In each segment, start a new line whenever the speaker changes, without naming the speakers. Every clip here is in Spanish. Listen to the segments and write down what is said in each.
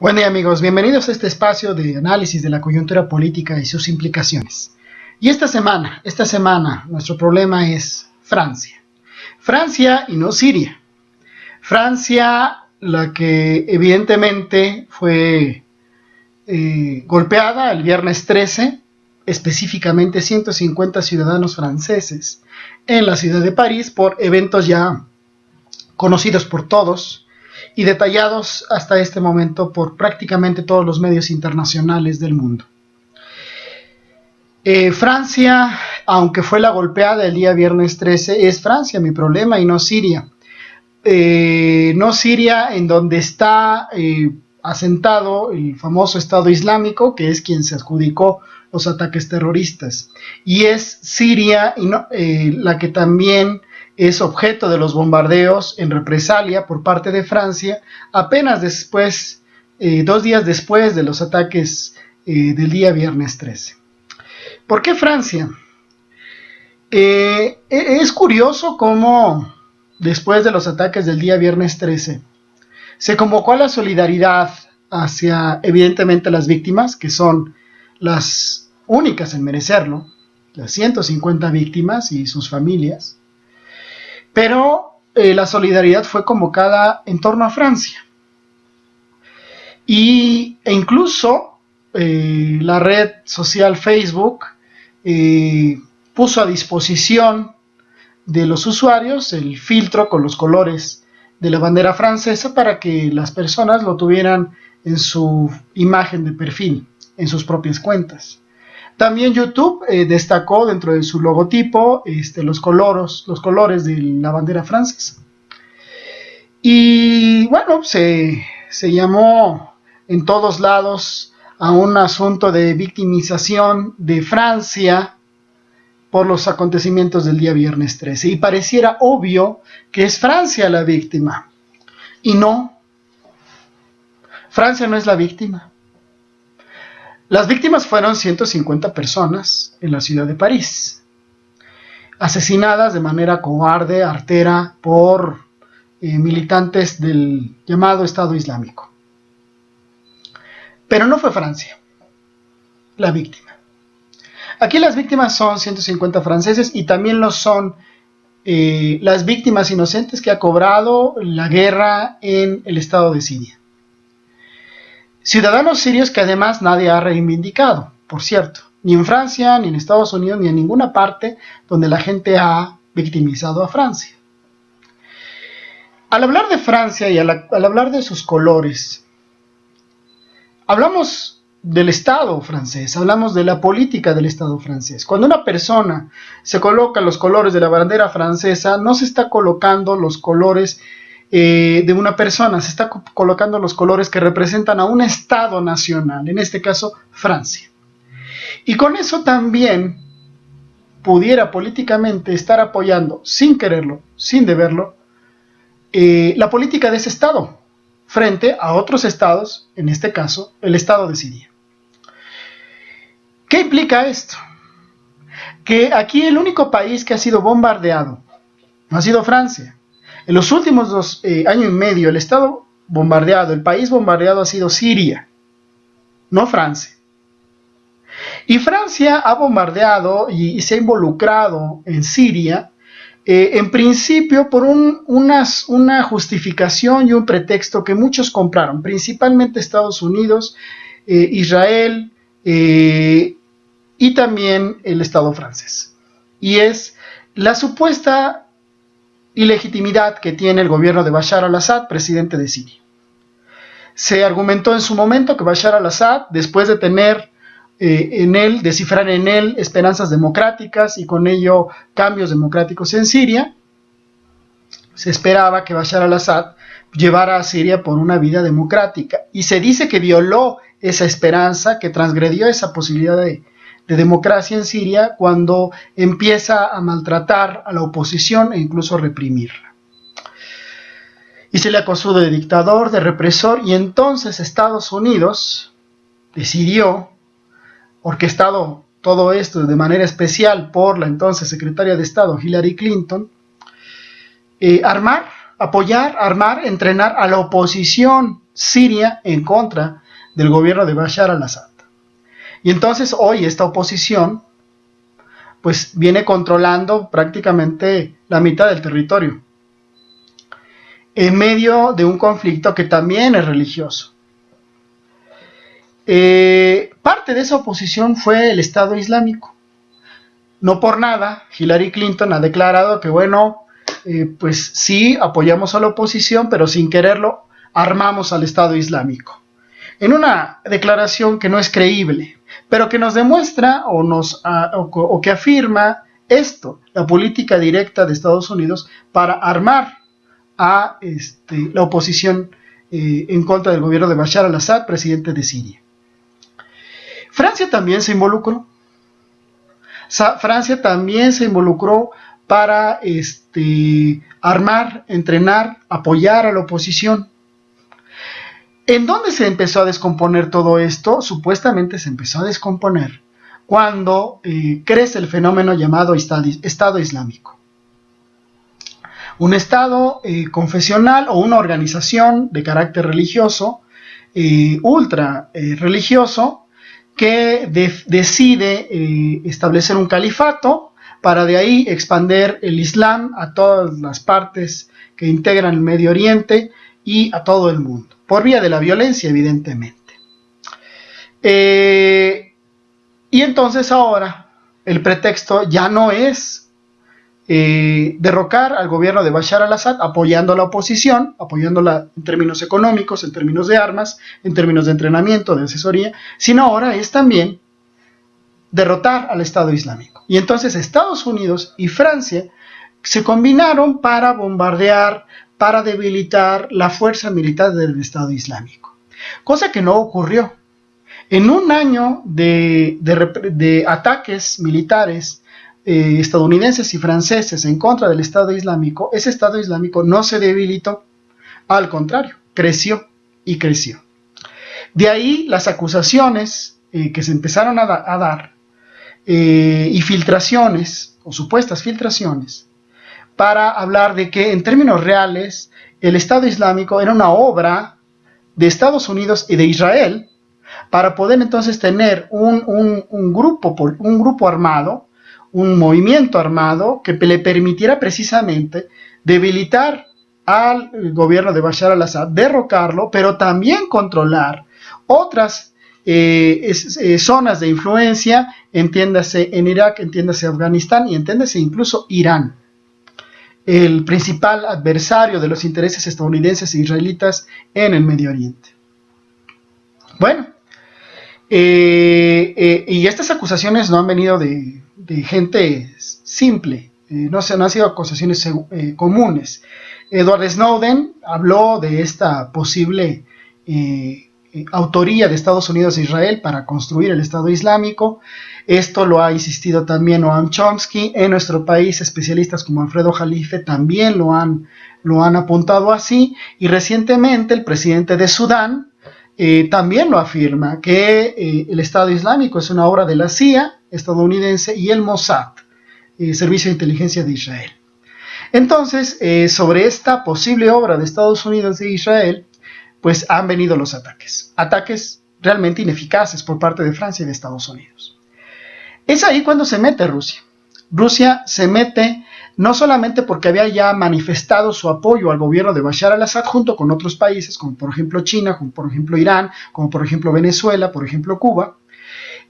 Buen día amigos, bienvenidos a este espacio de análisis de la coyuntura política y sus implicaciones. Y esta semana, nuestro problema es Francia. Francia y no Siria. Francia, la que evidentemente fue golpeada el viernes 13, específicamente 150 ciudadanos franceses en la ciudad de París por eventos ya conocidos por todos y detallados hasta este momento por prácticamente todos los medios internacionales del mundo. Francia, aunque fue la golpeada el día viernes 13, es Francia mi problema y no Siria. No Siria, en donde está asentado el famoso Estado Islámico, que es quien se adjudicó los ataques terroristas, y es Siria la que también es objeto de los bombardeos en represalia por parte de Francia, apenas después, 2 días después de los ataques del día viernes 13. ¿Por qué Francia? Es curioso cómo después de los ataques del día viernes 13 se convocó a la solidaridad hacia, evidentemente, las víctimas, que son las únicas en merecerlo, las 150 víctimas y sus familias, pero la solidaridad fue convocada en torno a Francia. E incluso la red social Facebook puso a disposición de los usuarios el filtro con los colores de la bandera francesa para que las personas lo tuvieran en su imagen de perfil, en sus propias cuentas. También YouTube destacó dentro de su logotipo los colores de la bandera francesa. Y bueno, se llamó en todos lados a un asunto de victimización de Francia por los acontecimientos del día viernes 13. Y pareciera obvio que es Francia la víctima. Y no, Francia no es la víctima. Las víctimas fueron 150 personas en la ciudad de París, asesinadas de manera cobarde, artera, por militantes del llamado Estado Islámico. Pero no fue Francia la víctima. Aquí las víctimas son 150 franceses y también lo son las víctimas inocentes que ha cobrado la guerra en el estado de Siria. Ciudadanos sirios que además nadie ha reivindicado, por cierto, ni en Francia, ni en Estados Unidos, ni en ninguna parte donde la gente ha victimizado a Francia. Al hablar de Francia y al hablar de sus colores, hablamos del Estado francés, hablamos de la política del Estado francés. Cuando una persona se coloca los colores de la bandera francesa, no se está colocando los colores de una persona, se está colocando los colores que representan a un Estado nacional, en este caso Francia. Y con eso también pudiera políticamente estar apoyando, sin quererlo, sin deberlo, la política de ese Estado frente a otros estados, en este caso el Estado de Siria. ¿Qué implica esto? Que aquí el único país que ha sido bombardeado no ha sido Francia. En los últimos 2 años y medio, el Estado bombardeado, el país bombardeado ha sido Siria, no Francia. Y Francia ha bombardeado y se ha involucrado en Siria, en principio por una justificación y un pretexto que muchos compraron, principalmente Estados Unidos, Israel y también el Estado francés. Y es la supuesta ilegitimidad que tiene el gobierno de Bashar al-Assad, presidente de Siria. Se argumentó en su momento que Bashar al-Assad, después de tener descifrar en él esperanzas democráticas y con ello cambios democráticos en Siria, se esperaba que Bashar al-Assad llevara a Siria por una vida democrática. Y se dice que violó esa esperanza, que transgredió esa posibilidad de democracia en Siria cuando empieza a maltratar a la oposición e incluso reprimirla. Y se le acusó de dictador, de represor, y entonces Estados Unidos decidió, orquestado todo esto de manera especial por la entonces secretaria de Estado Hillary Clinton, apoyar, entrenar a la oposición Siria en contra del gobierno de Bashar al-Assad. Y entonces hoy esta oposición pues viene controlando prácticamente la mitad del territorio, en medio de un conflicto que también es religioso. Parte de esa oposición fue el Estado Islámico. No por nada, Hillary Clinton ha declarado que, bueno, pues sí, apoyamos a la oposición, pero sin quererlo, armamos al Estado Islámico. En una declaración que no es creíble, pero que nos demuestra o que afirma esto, la política directa de Estados Unidos para armar a la oposición en contra del gobierno de Bashar al-Assad, presidente de Siria. Francia también se involucró. Francia también se involucró para armar, entrenar, apoyar a la oposición. ¿En dónde se empezó a descomponer todo esto? Supuestamente se empezó a descomponer cuando crece el fenómeno llamado Estado Islámico. Un Estado confesional o una organización de carácter religioso, ultra religioso, que decide establecer un califato para de ahí expandir el Islam a todas las partes que integran el Medio Oriente y a todo el mundo, por vía de la violencia, evidentemente. Y entonces ahora el pretexto ya no es derrocar al gobierno de Bashar al-Assad apoyando a la oposición, apoyándola en términos económicos, en términos de armas, en términos de entrenamiento, de asesoría, sino ahora es también derrotar al Estado Islámico. Y entonces Estados Unidos y Francia se combinaron para bombardear, para debilitar la fuerza militar del Estado Islámico, cosa que no ocurrió. En un año de ataques militares estadounidenses y franceses en contra del Estado Islámico, ese Estado Islámico no se debilitó, al contrario, creció y creció. De ahí las acusaciones que se empezaron a dar y filtraciones, o supuestas filtraciones, para hablar de que en términos reales el Estado Islámico era una obra de Estados Unidos y de Israel para poder entonces tener un grupo armado, un movimiento armado que le permitiera precisamente debilitar al gobierno de Bashar al-Assad, derrocarlo, pero también controlar otras zonas de influencia, entiéndase en Irak, entiéndase Afganistán y entiéndase incluso Irán, el principal adversario de los intereses estadounidenses e israelitas en el Medio Oriente. Bueno, y estas acusaciones no han venido de gente simple, no han sido acusaciones comunes. Edward Snowden habló de esta posible autoría de Estados Unidos e Israel para construir el Estado Islámico. Esto lo ha insistido también Noam Chomsky. En nuestro país, especialistas como Alfredo Jalife también lo han apuntado así. Y recientemente el presidente de Sudán también lo afirma, que el Estado Islámico es una obra de la CIA estadounidense y el Mossad, Servicio de Inteligencia de Israel. Entonces, sobre esta posible obra de Estados Unidos e Israel, pues han venido los ataques realmente ineficaces por parte de Francia y de Estados Unidos. Es ahí cuando se mete Rusia. Rusia se mete no solamente porque había ya manifestado su apoyo al gobierno de Bashar al-Assad junto con otros países, como por ejemplo China, como por ejemplo Irán, como por ejemplo Venezuela, por ejemplo Cuba.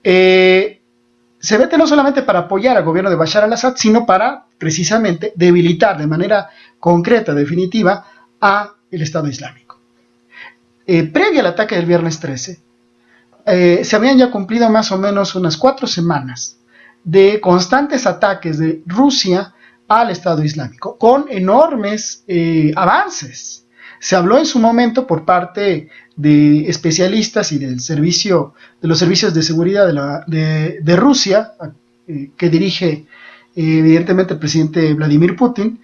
Se mete no solamente para apoyar al gobierno de Bashar al-Assad, sino para precisamente debilitar de manera concreta, definitiva, al Estado Islámico. Previo al ataque del viernes 13, se habían ya cumplido más o menos unas 4 semanas de constantes ataques de Rusia al Estado Islámico, con enormes avances. Se habló en su momento por parte de especialistas y de los servicios de seguridad de Rusia, que dirige evidentemente el presidente Vladimir Putin.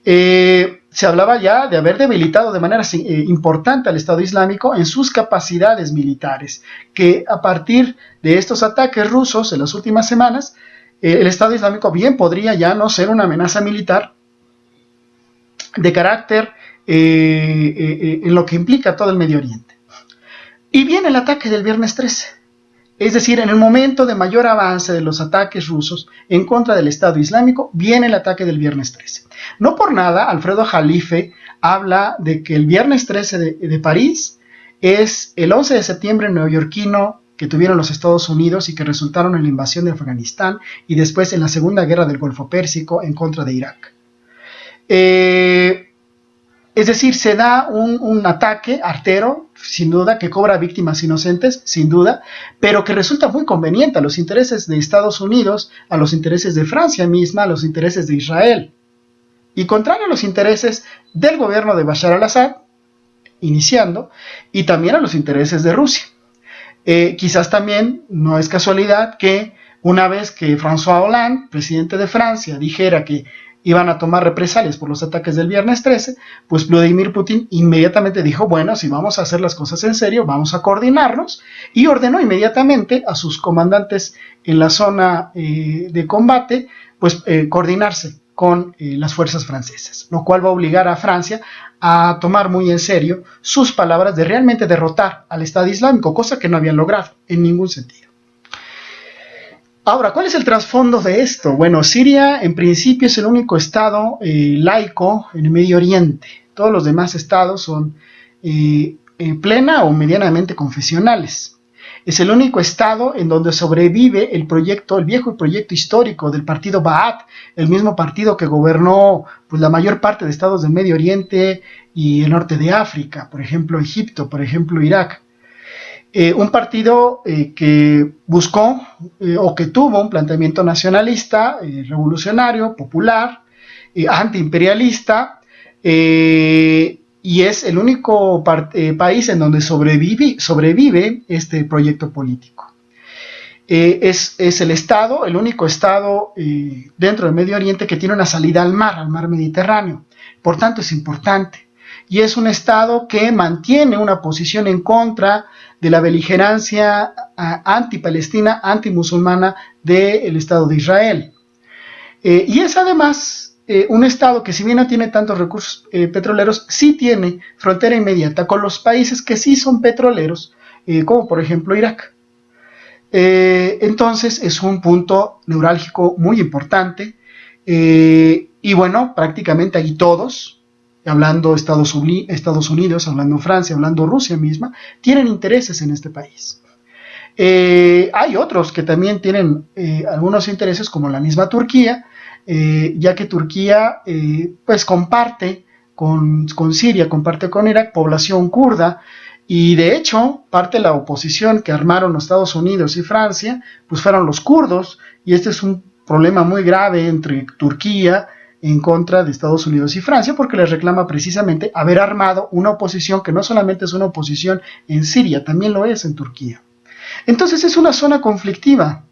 Se hablaba ya de haber debilitado de manera importante al Estado Islámico en sus capacidades militares, que a partir de estos ataques rusos en las últimas semanas, el Estado Islámico bien podría ya no ser una amenaza militar de carácter en lo que implica todo el Medio Oriente. Y viene el ataque del viernes 13, es decir, en el momento de mayor avance de los ataques rusos en contra del Estado Islámico, viene el ataque del viernes 13. No por nada, Alfredo Jalife habla de que el viernes 13 de París es el 11 de septiembre neoyorquino que tuvieron los Estados Unidos y que resultaron en la invasión de Afganistán y después en la Segunda Guerra del Golfo Pérsico en contra de Irak. Es decir, se da un ataque artero, sin duda, que cobra víctimas inocentes, sin duda, pero que resulta muy conveniente a los intereses de Estados Unidos, a los intereses de Francia misma, a los intereses de Israel, y contrario a los intereses del gobierno de Bashar al-Assad, iniciando, y también a los intereses de Rusia. Quizás también no es casualidad que una vez que François Hollande, presidente de Francia, dijera que iban a tomar represalias por los ataques del viernes 13, pues Vladimir Putin inmediatamente dijo, bueno, si vamos a hacer las cosas en serio, vamos a coordinarnos, y ordenó inmediatamente a sus comandantes en la zona de combate, pues coordinarse con las fuerzas francesas, lo cual va a obligar a Francia a tomar muy en serio sus palabras de realmente derrotar al Estado Islámico, cosa que no habían logrado en ningún sentido. Ahora, ¿cuál es el trasfondo de esto? Bueno, Siria en principio es el único estado laico en el Medio Oriente. Todos los demás estados son plena o medianamente confesionales. Es el único estado en donde sobrevive el viejo proyecto histórico del partido Ba'ath, el mismo partido que gobernó pues, la mayor parte de estados del Medio Oriente y el norte de África, por ejemplo Egipto, por ejemplo Irak. Un partido que buscó o que tuvo un planteamiento nacionalista, revolucionario, popular, antiimperialista, y es el único país en donde sobrevive este proyecto político. Es el estado, el único estado dentro del Medio Oriente que tiene una salida al mar Mediterráneo. Por tanto, es importante. Y es un estado que mantiene una posición en contra de la beligerancia anti-palestina, anti-musulmana del Estado de Israel. Y es además un estado que, si bien no tiene tantos recursos petroleros, sí tiene frontera inmediata con los países que sí son petroleros, como por ejemplo Irak. Entonces es un punto neurálgico muy importante, y bueno, prácticamente ahí todos, hablando Estados Unidos, hablando Francia, hablando Rusia misma, tienen intereses en este país. Hay otros que también tienen algunos intereses, como la misma Turquía, ya que Turquía pues comparte con Siria, comparte con Irak, población kurda, y de hecho parte de la oposición que armaron los Estados Unidos y Francia, pues fueron los kurdos, y este es un problema muy grave entre Turquía en contra de Estados Unidos y Francia, porque les reclama precisamente haber armado una oposición que no solamente es una oposición en Siria, también lo es en Turquía. Entonces es una zona conflictiva,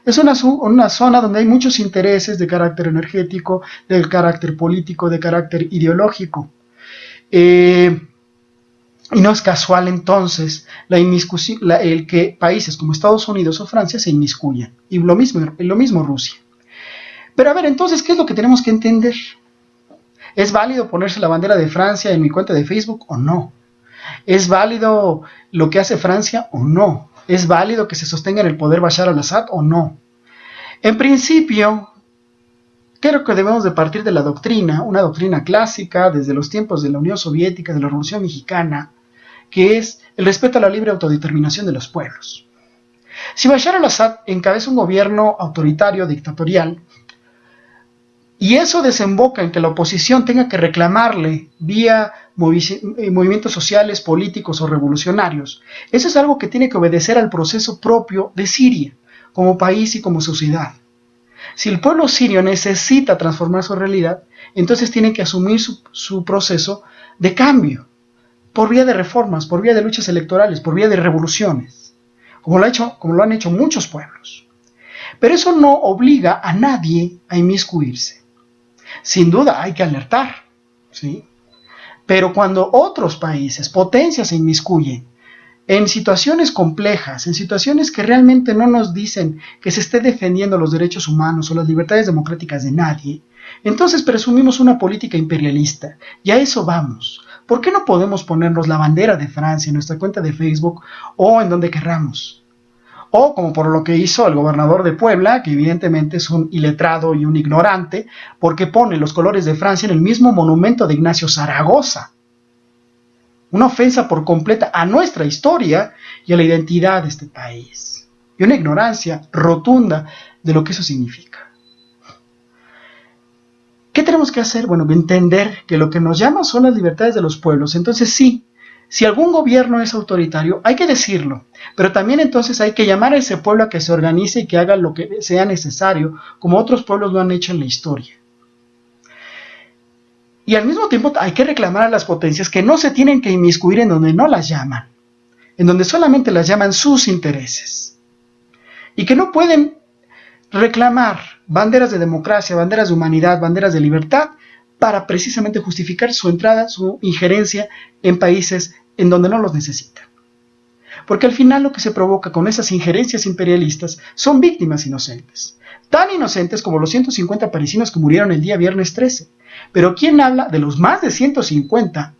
es una zona donde hay muchos intereses de carácter energético, de carácter político, de carácter ideológico. Y no es casual entonces el que países como Estados Unidos o Francia se inmiscuyan, y lo mismo Rusia. Pero a ver, entonces, ¿qué es lo que tenemos que entender? ¿Es válido ponerse la bandera de Francia en mi cuenta de Facebook o no? ¿Es válido lo que hace Francia o no? ¿Es válido que se sostenga en el poder Bashar al-Assad o no? En principio, creo que debemos de partir de la doctrina, una doctrina clásica desde los tiempos de la Unión Soviética, de la Revolución Mexicana, que es el respeto a la libre autodeterminación de los pueblos. Si Bashar al-Assad encabeza un gobierno autoritario, dictatorial, y eso desemboca en que la oposición tenga que reclamarle vía movimientos sociales, políticos o revolucionarios, eso es algo que tiene que obedecer al proceso propio de Siria, como país y como sociedad. Si el pueblo sirio necesita transformar su realidad, entonces tiene que asumir su proceso de cambio, por vía de reformas, por vía de luchas electorales, por vía de revoluciones, como lo han hecho muchos pueblos. Pero eso no obliga a nadie a inmiscuirse. Sin duda hay que alertar, ¿sí? Pero cuando otros países, potencias, se inmiscuyen en situaciones complejas, en situaciones que realmente no nos dicen que se esté defendiendo los derechos humanos o las libertades democráticas de nadie, Entonces presumimos una política imperialista, y a eso vamos. ¿Por qué no podemos ponernos la bandera de Francia en nuestra cuenta de Facebook o en donde querramos? O como por lo que hizo el gobernador de Puebla, que evidentemente es un iletrado y un ignorante, porque pone los colores de Francia en el mismo monumento de Ignacio Zaragoza. Una ofensa por completa a nuestra historia y a la identidad de este país. Y una ignorancia rotunda de lo que eso significa. ¿Qué tenemos que hacer? Bueno, entender que lo que nos llama son las libertades de los pueblos. Entonces sí, si algún gobierno es autoritario, hay que decirlo, pero también entonces hay que llamar a ese pueblo a que se organice y que haga lo que sea necesario, como otros pueblos lo han hecho en la historia. Y al mismo tiempo hay que reclamar a las potencias que no se tienen que inmiscuir en donde no las llaman, en donde solamente las llaman sus intereses, y que no pueden reclamar banderas de democracia, banderas de humanidad, banderas de libertad, para precisamente justificar su entrada, su injerencia en países en donde no los necesitan. Porque al final lo que se provoca con esas injerencias imperialistas son víctimas inocentes, tan inocentes como los 150 parisinos que murieron el día viernes 13. Pero ¿quién habla de los más de 150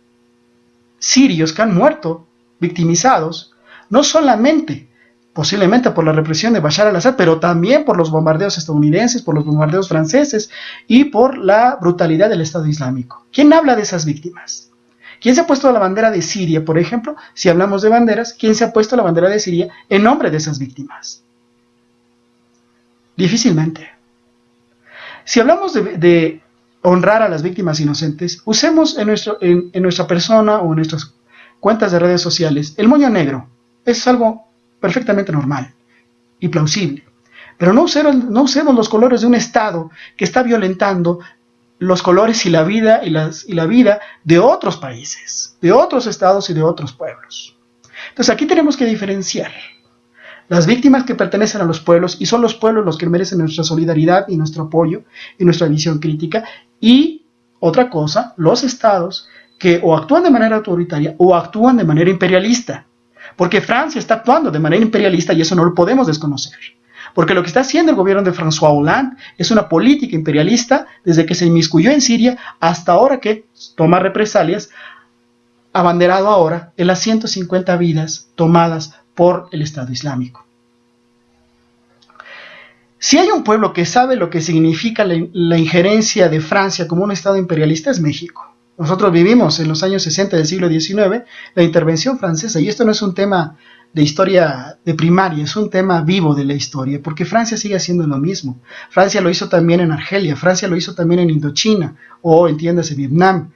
sirios que han muerto victimizados, no solamente posiblemente por la represión de Bashar al-Assad, pero también por los bombardeos estadounidenses, por los bombardeos franceses y por la brutalidad del Estado Islámico? ¿Quién habla de esas víctimas? ¿Quién se ha puesto la bandera de Siria, por ejemplo? Si hablamos de banderas, ¿quién se ha puesto la bandera de Siria en nombre de esas víctimas? Difícilmente. Si hablamos de honrar a las víctimas inocentes, usemos en nuestra persona o en nuestras cuentas de redes sociales el moño negro. Es algo perfectamente normal y plausible. Pero no usemos los colores de un Estado que está violentando los colores y la vida de otros países, de otros estados y de otros pueblos. Entonces aquí tenemos que diferenciar las víctimas que pertenecen a los pueblos, y son los pueblos los que merecen nuestra solidaridad y nuestro apoyo y nuestra visión crítica, y otra cosa, los estados que o actúan de manera autoritaria o actúan de manera imperialista. Porque Francia está actuando de manera imperialista y eso no lo podemos desconocer. Porque lo que está haciendo el gobierno de François Hollande es una política imperialista desde que se inmiscuyó en Siria hasta ahora que toma represalias, abanderado ahora en las 150 vidas tomadas por el Estado Islámico. Si hay un pueblo que sabe lo que significa la injerencia de Francia como un Estado imperialista, es México. Nosotros vivimos en los años 60 del siglo XIX la intervención francesa, y esto no es un tema de historia de primaria, es un tema vivo de la historia, porque Francia sigue haciendo lo mismo. Francia lo hizo también en Argelia, Francia lo hizo también en Indochina, o entiéndase Vietnam.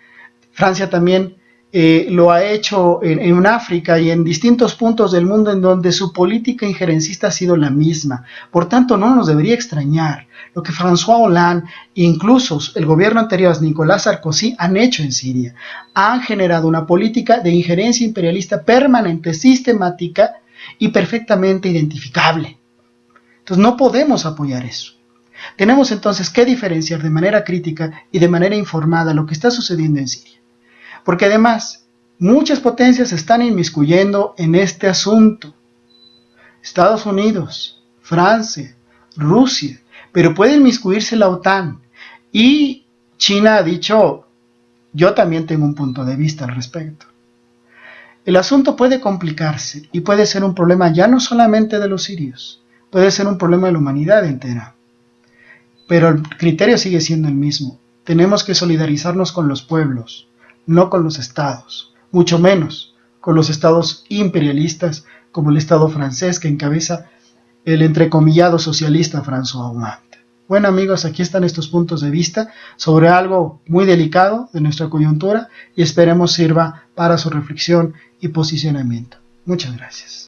Francia también lo ha hecho en África y en distintos puntos del mundo en donde su política injerencista ha sido la misma. Por tanto, no nos debería extrañar lo que François Hollande e incluso el gobierno anterior, Nicolás Sarkozy, han hecho en Siria. Han generado una política de injerencia imperialista permanente, sistemática y perfectamente identificable. Entonces no podemos apoyar eso. Tenemos entonces que diferenciar de manera crítica y de manera informada lo que está sucediendo en Siria. Porque además, muchas potencias se están inmiscuyendo en este asunto. Estados Unidos, Francia, Rusia, pero puede inmiscuirse la OTAN. Y China ha dicho, yo también tengo un punto de vista al respecto. El asunto puede complicarse y puede ser un problema ya no solamente de los sirios, puede ser un problema de la humanidad entera. Pero el criterio sigue siendo el mismo. Tenemos que solidarizarnos con los pueblos, no con los estados, mucho menos con los estados imperialistas como el estado francés que encabeza el entrecomillado socialista François Hollande. Bueno amigos, aquí están estos puntos de vista sobre algo muy delicado de nuestra coyuntura y esperemos sirva para su reflexión y posicionamiento. Muchas gracias.